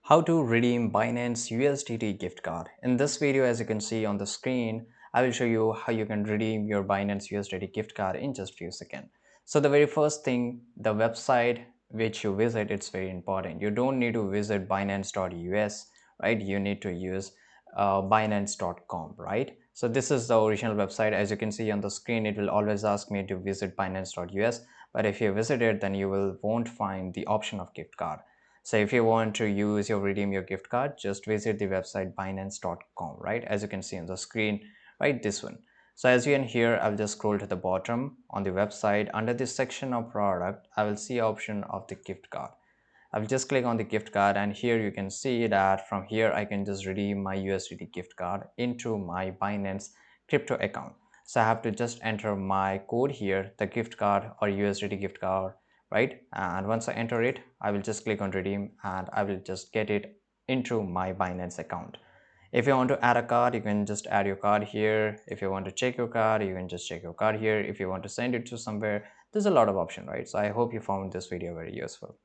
How to redeem Binance USDT gift card. In this video, as you can see on the screen, I will show you how you can redeem your Binance USDT gift card in just few seconds. So the very first thing, the website which you visit, it's very important. You don't need to visit Binance.us, right? You need to use Binance.com, right? So this is the original website. As you can see on the screen, it will always ask me to visit Binance.us. But if you visit it, then you won't find the option of gift card. So if you want to use or redeem your gift card, just visit the website binance.com, right? As you can see on the screen, right? This one. So as you can hear, I'll just scroll to the bottom on the website. Under this section of product, I will see option of the gift card. I'll just click on the gift card, and here you can see that from here I can just redeem my USDT gift card into my Binance crypto account. So I have to just enter my code here, the gift card or USDT gift card, right? And once I enter it, I will just click on redeem and I will just get it into my Binance account. If you want to add a card, you can just add your card here. If you want to check your card, you can just check your card here. If you want to send it to somewhere, there's a lot of option, right? So I hope you found this video very useful.